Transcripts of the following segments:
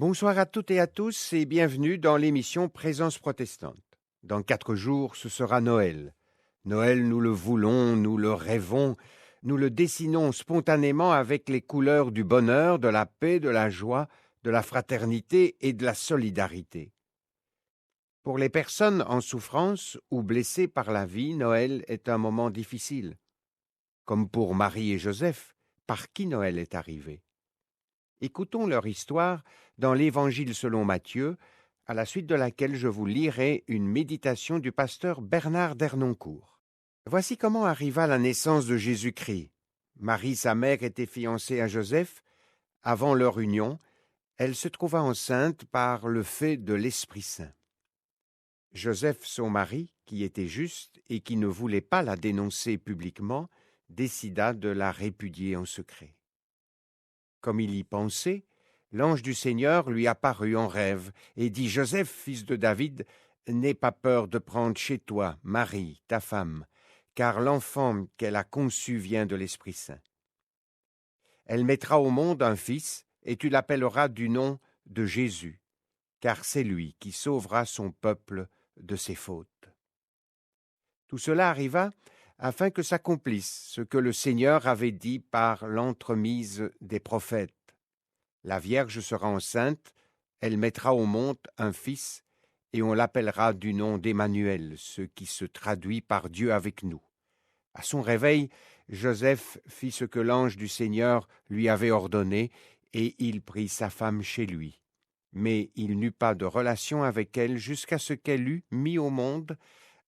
Bonsoir à toutes et à tous et bienvenue dans l'émission Présence protestante. Dans 4 jours, ce sera Noël. Noël, nous le voulons, nous le rêvons, nous le dessinons spontanément avec les couleurs du bonheur, de la paix, de la joie, de la fraternité et de la solidarité. Pour les personnes en souffrance ou blessées par la vie, Noël est un moment difficile. Comme pour Marie et Joseph, par qui Noël est arrivé. Écoutons leur histoire dans l'Évangile selon Matthieu, à la suite de laquelle je vous lirai une méditation du pasteur Bernard d'Ernoncourt. Voici comment arriva la naissance de Jésus-Christ. Marie, sa mère, était fiancée à Joseph. Avant leur union, elle se trouva enceinte par le fait de l'Esprit Saint. Joseph, son mari, qui était juste et qui ne voulait pas la dénoncer publiquement, décida de la répudier en secret. Comme il y pensait, l'ange du Seigneur lui apparut en rêve et dit « Joseph, fils de David, n'aie pas peur de prendre chez toi Marie, ta femme, car l'enfant qu'elle a conçu vient de l'Esprit Saint. Elle mettra au monde un fils, et tu l'appelleras du nom de Jésus, car c'est lui qui sauvera son peuple de ses fautes. » Tout cela arriva afin que s'accomplisse ce que le Seigneur avait dit par l'entremise des prophètes. La Vierge sera enceinte, elle mettra au monde un fils, et on l'appellera du nom d'Emmanuel, ce qui se traduit par Dieu avec nous. À son réveil, Joseph fit ce que l'ange du Seigneur lui avait ordonné, et il prit sa femme chez lui. Mais il n'eut pas de relation avec elle jusqu'à ce qu'elle eût mis au monde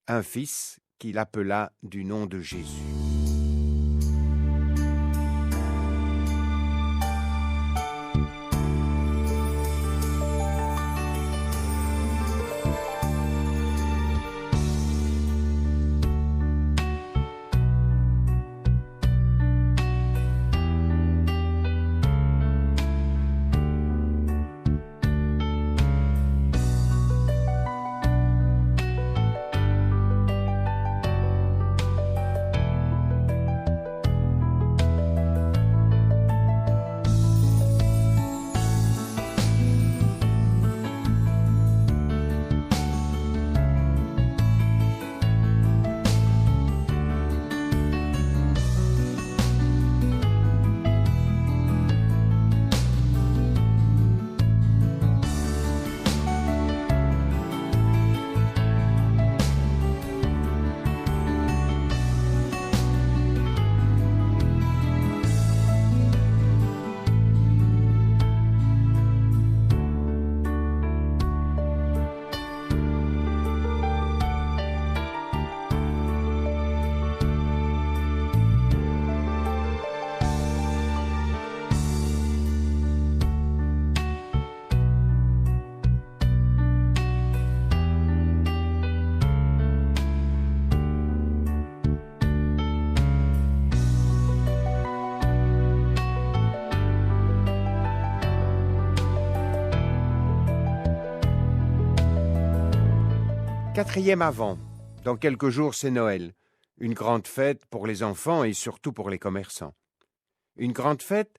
un fils qu'il appela du nom de Jésus. Quatrième avant. Dans quelques jours, c'est Noël. Une grande fête pour les enfants et surtout pour les commerçants. Une grande fête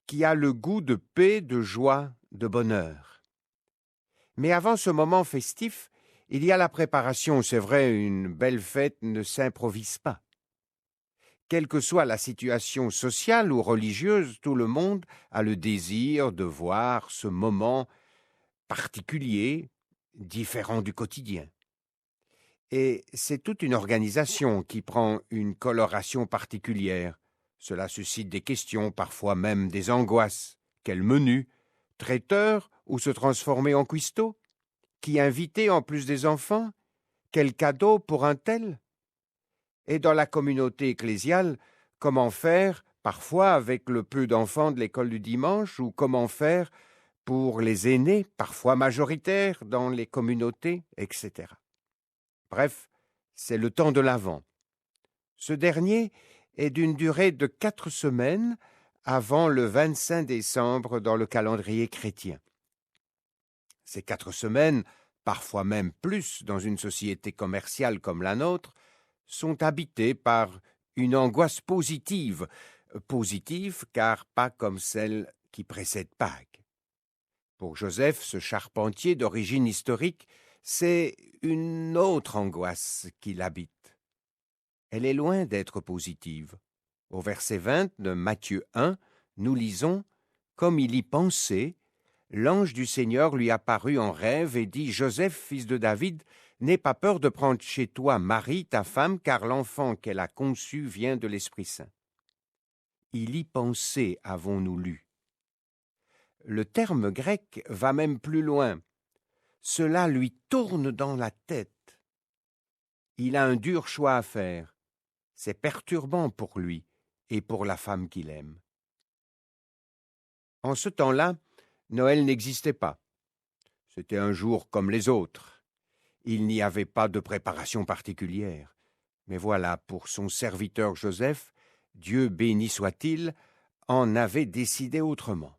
qui a le goût de paix, de joie, de bonheur. Mais avant ce moment festif, il y a la préparation. C'est vrai, une belle fête ne s'improvise pas. Quelle que soit la situation sociale ou religieuse, tout le monde a le désir de voir ce moment particulier, différent du quotidien. Et c'est toute une organisation qui prend une coloration particulière. Cela suscite des questions, parfois même des angoisses. Quel menu? Traiteur ou se transformer en cuistot? Qui inviter en plus des enfants? Quel cadeau pour un tel? Et dans la communauté ecclésiale, comment faire, parfois avec le peu d'enfants de l'école du dimanche, ou comment faire pour les aînés, parfois majoritaires dans les communautés, etc. Bref, c'est le temps de l'Avent. Ce dernier est d'une durée de 4 semaines avant le 25 décembre dans le calendrier chrétien. Ces 4 semaines, parfois même plus dans une société commerciale comme la nôtre, sont habitées par une angoisse positive. Positive car pas comme celle qui précède Pâques. Pour Joseph, ce charpentier d'origine historique, c'est une autre angoisse qui l'habite. Elle est loin d'être positive. Au verset 20 de Matthieu 1, nous lisons « Comme il y pensait, l'ange du Seigneur lui apparut en rêve et dit « Joseph, fils de David, n'aie pas peur de prendre chez toi Marie, ta femme, car l'enfant qu'elle a conçu vient de l'Esprit Saint. » Il y pensait, avons-nous lu. Le terme grec va même plus loin. Cela lui tourne dans la tête. Il a un dur choix à faire. C'est perturbant pour lui et pour la femme qu'il aime. En ce temps-là, Noël n'existait pas. C'était un jour comme les autres. Il n'y avait pas de préparation particulière. Mais voilà, pour son serviteur Joseph, Dieu béni soit-il, en avait décidé autrement.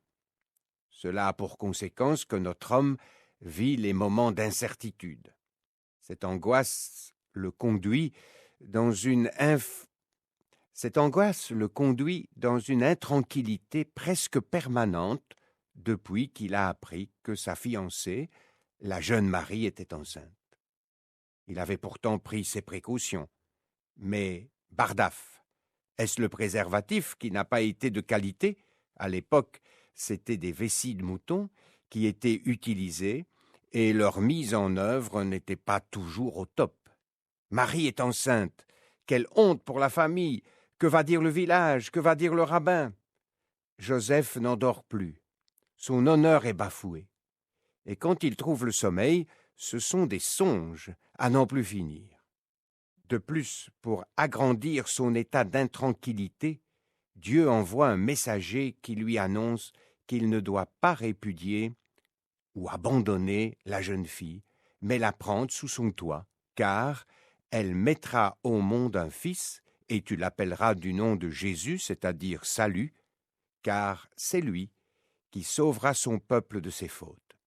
Cela a pour conséquence que notre homme vit les moments d'incertitude. Cette angoisse le conduit dans une intranquillité presque permanente depuis qu'il a appris que sa fiancée, la jeune Marie, était enceinte. Il avait pourtant pris ses précautions. Mais bardaf, est-ce le préservatif qui n'a pas été de qualité? À l'époque, c'étaient des vessies de mouton qui étaient utilisées et leur mise en œuvre n'était pas toujours au top. Marie est enceinte. Quelle honte pour la famille! Que va dire le village? Que va dire le rabbin? Joseph n'en dort plus. Son honneur est bafoué. Et quand il trouve le sommeil, ce sont des songes à n'en plus finir. De plus, pour agrandir son état d'intranquillité, Dieu envoie un messager qui lui annonce qu'il ne doit pas répudier ou abandonner la jeune fille, mais la prendre sous son toit, car elle mettra au monde un fils, et tu l'appelleras du nom de Jésus, c'est-à-dire salut, car c'est lui qui sauvera son peuple de ses fautes.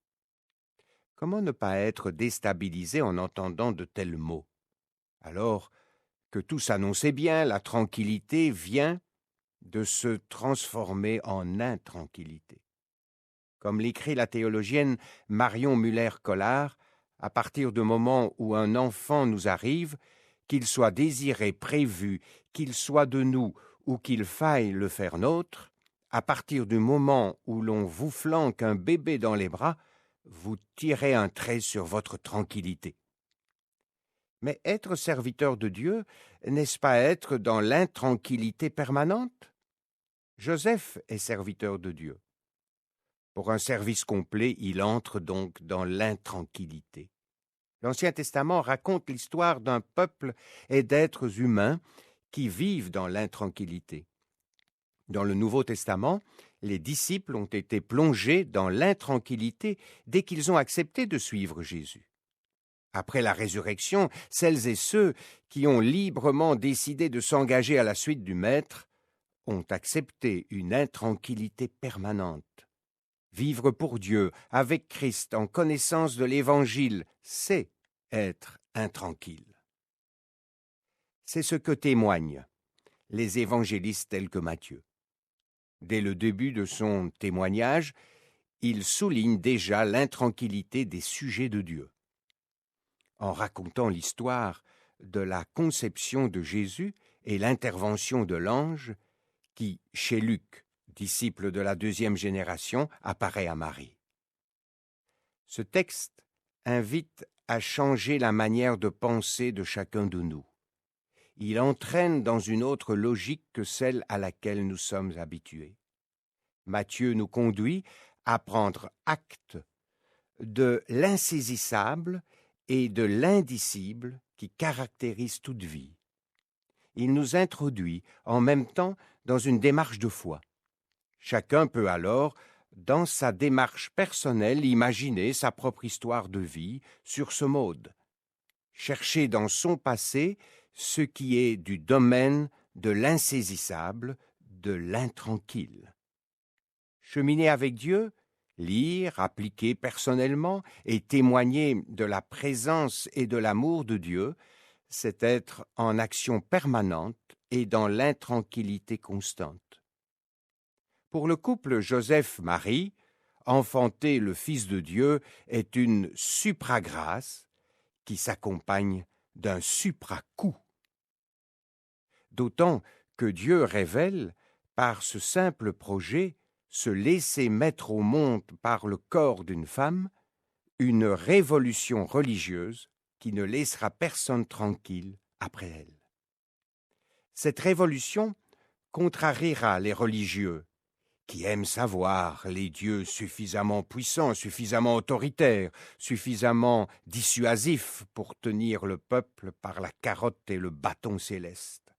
Comment ne pas être déstabilisé en entendant de tels mots? Alors que tout s'annonçait bien, la tranquillité vient de se transformer en intranquillité. Comme l'écrit la théologienne Marion Muller-Collard, à partir du moment où un enfant nous arrive, qu'il soit désiré, prévu, qu'il soit de nous ou qu'il faille le faire nôtre, à partir du moment où l'on vous flanque un bébé dans les bras, vous tirez un trait sur votre tranquillité. Mais être serviteur de Dieu, n'est-ce pas être dans l'intranquillité permanente? Joseph est serviteur de Dieu. Pour un service complet, il entre donc dans l'intranquillité. L'Ancien Testament raconte l'histoire d'un peuple et d'êtres humains qui vivent dans l'intranquillité. Dans le Nouveau Testament, les disciples ont été plongés dans l'intranquillité dès qu'ils ont accepté de suivre Jésus. Après la résurrection, celles et ceux qui ont librement décidé de s'engager à la suite du Maître ont accepté une intranquillité permanente. Vivre pour Dieu, avec Christ, en connaissance de l'Évangile, c'est être intranquille. C'est ce que témoignent les évangélistes tels que Matthieu. Dès le début de son témoignage, il souligne déjà l'intranquillité des sujets de Dieu. En racontant l'histoire de la conception de Jésus et l'intervention de l'ange qui, chez Luc, disciple de la 2e génération, apparaît à Marie. Ce texte invite à changer la manière de penser de chacun de nous. Il entraîne dans une autre logique que celle à laquelle nous sommes habitués. Matthieu nous conduit à prendre acte de l'insaisissable et de l'indicible qui caractérise toute vie. Il nous introduit en même temps dans une démarche de foi. Chacun peut alors, dans sa démarche personnelle, imaginer sa propre histoire de vie sur ce mode. Chercher dans son passé ce qui est du domaine de l'insaisissable, de l'intranquille. Cheminer avec Dieu, lire, appliquer personnellement et témoigner de la présence et de l'amour de Dieu, c'est être en action permanente et dans l'intranquillité constante. Pour le couple Joseph-Marie, enfanter le Fils de Dieu est une supragrâce qui s'accompagne d'un supracoup. D'autant que Dieu révèle, par ce simple projet, se laisser mettre au monde par le corps d'une femme, une révolution religieuse qui ne laissera personne tranquille après elle. Cette révolution contrariera les religieux, qui aiment savoir les dieux suffisamment puissants, suffisamment autoritaires, suffisamment dissuasifs pour tenir le peuple par la carotte et le bâton céleste.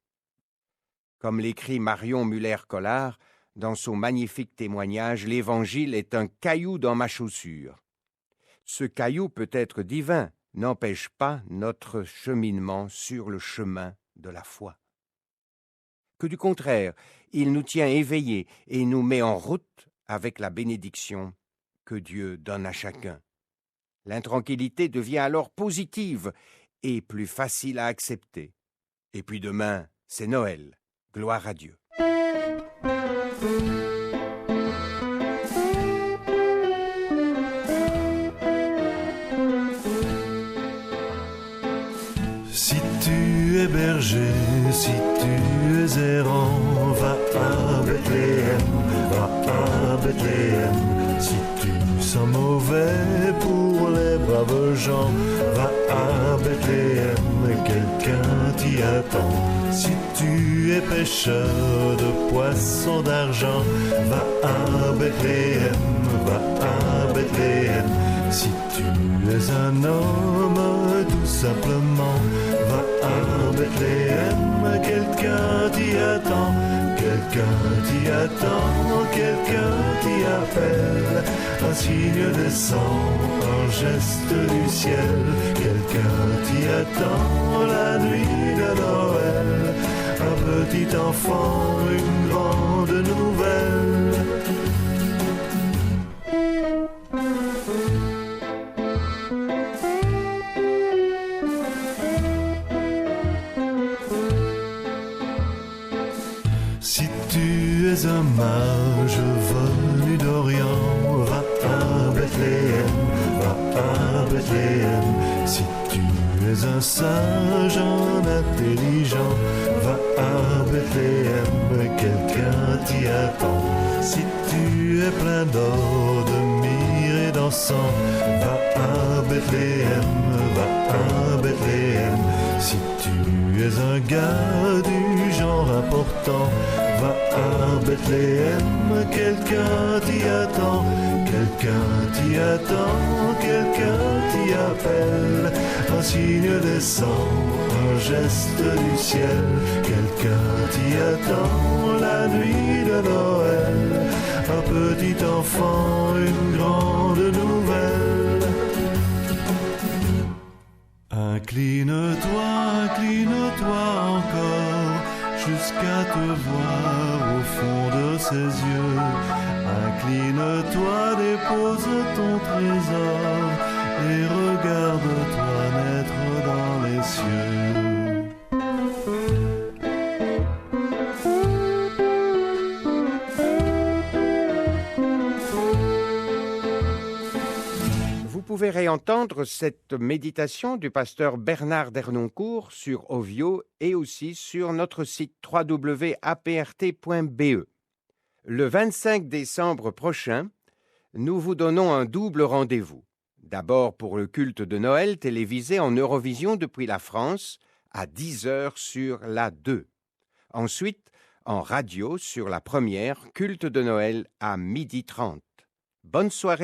Comme l'écrit Marion Muller-Collard dans son magnifique témoignage, l'Évangile est un caillou dans ma chaussure. Ce caillou peut être divin, n'empêche pas notre cheminement sur le chemin de la foi. Que du contraire, il nous tient éveillés et nous met en route avec la bénédiction que Dieu donne à chacun. L'intranquillité devient alors positive et plus facile à accepter. Et puis demain, c'est Noël. Gloire à Dieu. Si tu es berger, si tu es errant, va à Bethléem, va à Bethléem. Si tu sens mauvais pour les braves gens, va à Bethléem, quelqu'un t'y attend. Si tu es pêcheur de poissons d'argent, va à Bethléem, va à Bethléem. Si tu es un homme tout simplement, va à Bethléem, quelqu'un t'y attend, quelqu'un t'y attend, quelqu'un t'y appelle. Un signe descend, un geste du ciel, quelqu'un t'y attend, la nuit de Noël. Un petit enfant, une grande nouvelle. Si tu es un mage venu d'Orient, va à Bethléem, va à Bethléem. Si tu es un sage, un intelligent, va à Bethléem, quelqu'un t'y attend. Si tu es plein d'or, de myrrhe et d'encens, va à Bethléem, va à Bethléem. Si tu es un gars du genre important, va à Bethléem, quelqu'un t'y attend, quelqu'un t'y attend, quelqu'un t'y appelle. Un signe descend, un geste du ciel, quelqu'un t'y attend, la nuit de Noël. Un petit enfant, une grande nouvelle. Incline-toi encore, jusqu'à te voir au fond de ses yeux. Incline-toi, dépose ton trésor et regarde-toi naître dans les cieux. Vous pouvez réentendre cette méditation du pasteur Bernard d'Ernoncourt sur Ovio et aussi sur notre site www.aprt.be. Le 25 décembre prochain, nous vous donnons un double rendez-vous. D'abord pour le culte de Noël télévisé en Eurovision depuis la France à 10h sur la 2. Ensuite, en radio sur la première, culte de Noël à 12h30. Bonne soirée.